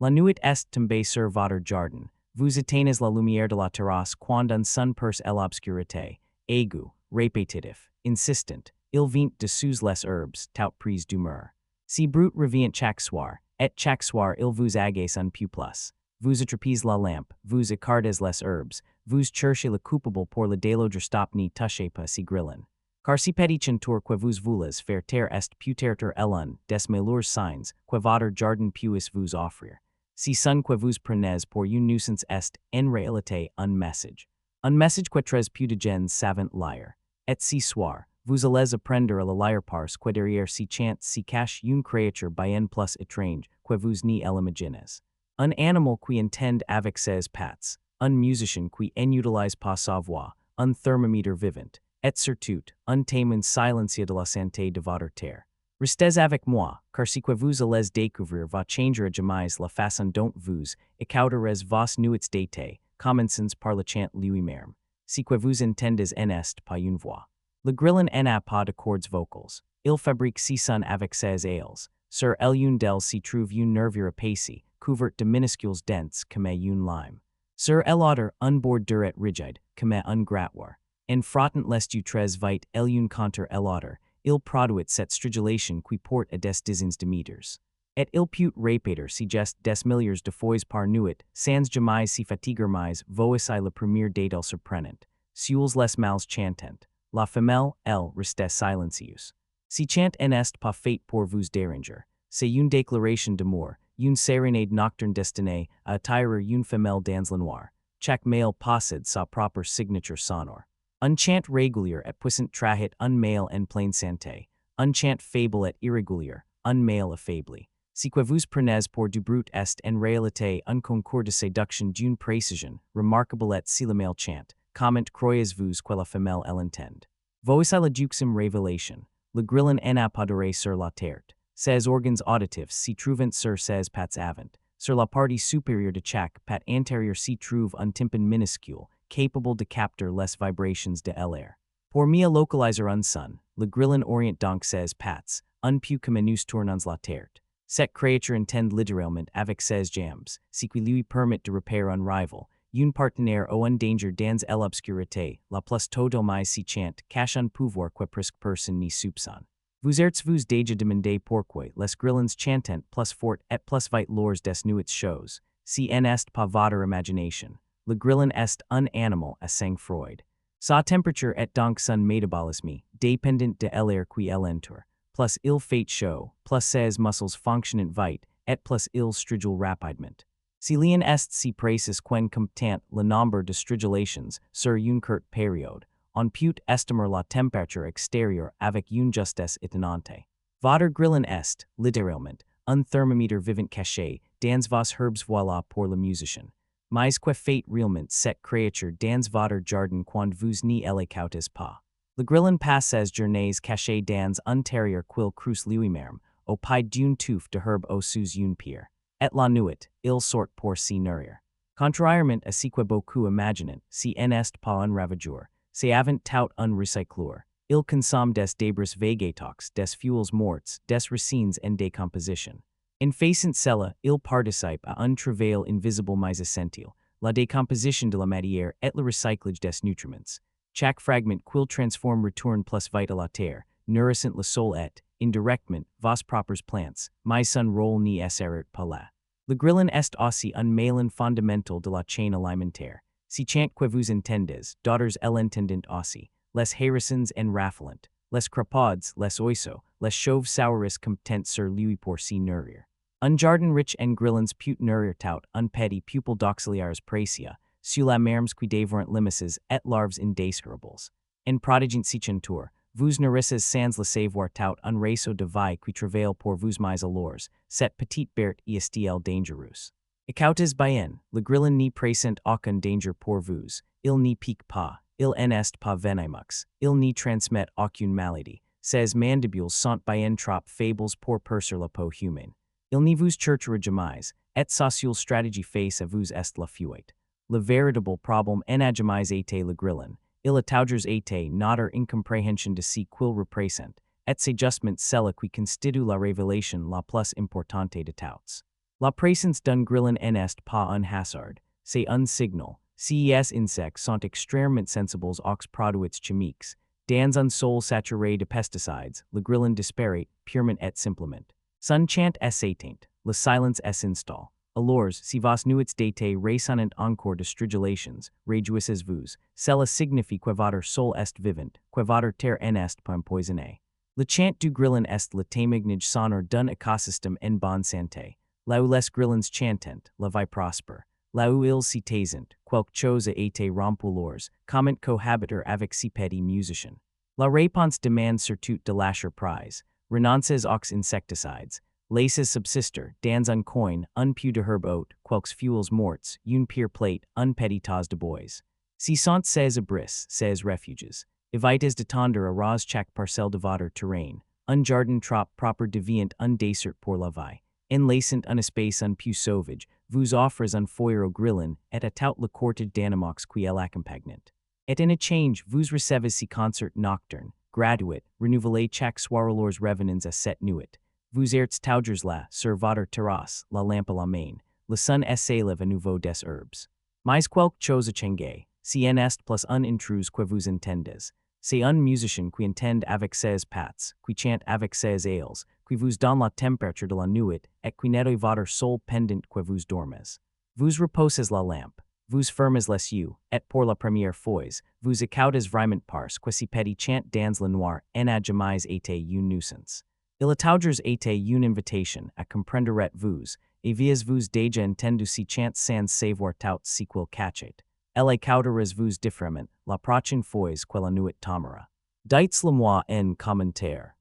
La nuit est tombée sur votre jardin. Vous éteignez la lumière de la terrasse quand un son perce l'obscurité. Aigu, répétitif, insistant. Il vient de sous les herbes, tout prise d'humeur. Si brut revient chaque soir, et chaque soir il vous agace un peu plus. Vous attrapez la lampe, vous écartez les herbes, vous cherchez le coupable pour le déloger stop ni touchez pas si grillon. Car si petit chanteur que vous voulez faire taire est peut-être l'un des meilleurs signes que votre jardin puisse vous offrir. Si son que vous prenez pour une nuisance est en réalité un message. Un message que très peu de gens savent lire. Et si soir, vous allez apprendre à le lire parce que derrière si chant si cache une créature bien plus étrange que vous n'y l'imaginez. Un animal qui entend avec ses pattes, un musicien qui n'utilise pas sa voix, un thermomètre vivant, et surtout, un témoin silencieux de la santé de votre terre. Restez avec moi, car si que vous allez découvrir va changer jamais la façon dont vous écouterez vos nuits d'été, commençons par le chant lui-même. Si que vous entendez en est pas une voix. Le grillon n'a pas de cordes vocales. Il fabrique ses sons avec ses ailes. Sur l'une d'elles s'y trouve une nervure épaisse, couverte de minuscules dents comme une lime. Sur l'autre, un bord dur et rigide, comme un grattoir. En frottant les du très vite l'une contre l'autre, il produit cette stridulation qui porte à des dizaines de mètres. Et il peut répéter si geste des milliers de fois par nuit, sans jamais si fatiguer mais voici la première date surprenante. Seuls les mâles chantent. La femelle, elle, reste silencieuse. Si chant n'est pas fait pour vous déranger, c'est une déclaration d'amour, une sérénade nocturne destinée à attirer une femelle dans le noir. Chaque male possède sa propre signature sonore. Un chant régulier et puissant trahit un male en pleine santé. Un chant faible et irrégulier, un male affaibli. Si que vous prenez pour du brut est en réalité un concours de séduction d'une précision remarquable et si le male chante, comment croyez-vous que la femelle l'entende? Voici la duxime révélation. Le grillon n'a pas d'oreille sur la tête. Ses organes auditifs s'y trouvent sur ses pattes avant. Sur la partie supérieure de chaque patte antérieure s'y trouve un tympan minuscule, capable de capter les vibrations de l'air. Pour mieux localiser un son, le grillon orient donc ses pattes, un peu comme nous tournons la tête. Cette créature entend littéralement avec ses jambes, ce qui lui permet de repérer un rival, une partenaire ou un danger dans l'obscurité, la plus tôt mais si chant, cache un pouvoir que presque personne n'y soupçonne. Vous êtes-vous déjà demandé pourquoi les grillons chantent plus fort et plus vite lors des nuits chaudes, si n'est pas votre imagination. Le grillon est un animal à sang-froid. Sa température est donc son métabolisme, dépendant de l'air qui l'entoure. Plus il fait chaud, plus ses muscles fonctionnent vite, et plus il stridule rapidement. Si l'on est si précis quen comptant le nombre de stridulations sur une courte période, on peut estimer la température extérieure avec une justesse étonnante. Votre grillon est, littéralement, un thermomètre vivant caché dans vos herbes voilà pour le musicien. Mais que fait réellement cette créature dans votre jardin quand vous n'y l'écoutez pas? Le grillon passe ses journées cachées dans un terrier qu'il creuse lui-même, au pied d'une touffe de herbe au sous une pierre. Et la nuit, il sort pour s'y nourrir. Contrairement à ce que beaucoup imaginent, si n'est pas un ravageur, c'est avant tout un recycleur. Il consomme des débris végétaux, des fuels morts, des racines en décomposition. En faisant cela, il participe à un travail invisible mais essentiel, la décomposition de la matière et le recyclage des nutriments. Chaque fragment qu'il transforme retourne plus vite à la terre, nourrissant le sol et, indirectement, vos propres plantes, mais son rôle n'y s'arrête pas là. Le grillon est aussi un maillon fondamental de la chaîne alimentaire. Si chant que vous entendez, d'autres l'entendent aussi, les hérissons en raffolant, les crapauds, les oiseaux, les chauves-souris comptent sur lui pour s'y nourrir. Un jardin riche en grillons peut nourrir tout un petit pupil d'auxiliaires précieux, sur la mermes qui dévorent limaces et larves indésirables. En protégeant si chanteur, vous nourrissez sans le savoir tout un réseau de vie qui travaille pour vous mais alors, cette petite bête est dangereuse. Écoutez bien, le grillon n'y présente aucun danger pour vous, il n'y pique pas, il n'est pas venomeux, il n'y transmet aucune maladie, ses mandibules sont bien trop faibles pour percer la peau humaine. Il n'y vous cherchera jamais, et sa seule stratégie face à vous est la fuite. Le véritable problème n'a jamais été le grillon, il a toujours été notre incompréhension de ce qu'il représente, et c'est justement cela qui constitue la révélation la plus importante de toutes. La présence d'un grillon n'est pas un hasard, c'est un signal. Ces insectes sont extrêmement sensibles aux produits chimiques. Dans un sol saturé de pesticides, le grillon disparaît purement et simplement. Son chant est éteinte, le silence est installé. Alors, si vos nuits d'été résonnent encore de stridulations, réjouissez-vous. Cela signifie que votre sol est vivant, que votre terre n'est pas empoisonnée. Le chant du grillon est le témoignage sonore d'un écosystème en bonne santé. Là où les grillons chantent, la vie prospère. Là où ils s'y taisent, quelque chose a été rompu lors, comment cohabiter avec ces petits musiciens. La réponse demande surtout de lâcher prise. Renonces aux insecticides. Laissez subsister, dans un coin, un peu de herbe haute, quelques feuilles mortes, une pire plate, un petit tas de bois. Si sont ces abris, ces refuges. Évitez d'attendre à rose chaque parcelle de votre terrain. Un jardin trop propre devient un désert pour la vie. En laissant un espace un peu sauvage, vous offrez un foyer au grillon et à tout le cortège d'animaux qui l'accompagnent. Et en échange, vous recevez ces concerts nocturnes, gratuits, renouvelés chaque soir lors revenants à cette nuit. Vous êtes toujours là, sur votre terrasse, la lampe à la main, le sun s'élève à nouveau des herbes. Mais quelque chose a changé, si en est plus un intrus que vous entendez. C'est un musicien qui entend avec ses pattes, qui chante avec ses ailes, qui vous donne la température de la nuit, et qui nettoie votre sol pendant que vous dormez. Vous reposez la lampe, vous fermez les yeux, et pour la première fois, vous écoutez vraiment parce que ces petits chants dans le noir n'a jamais été une nuisance. Il a toujours été une invitation à comprendre vous, et vous déjà entendu ces chants sans savoir tout ce qu'il cachait. Elle écouterez vous différemment, la prochaine fois que la nuit tombera. Dites-le moi en commentaire.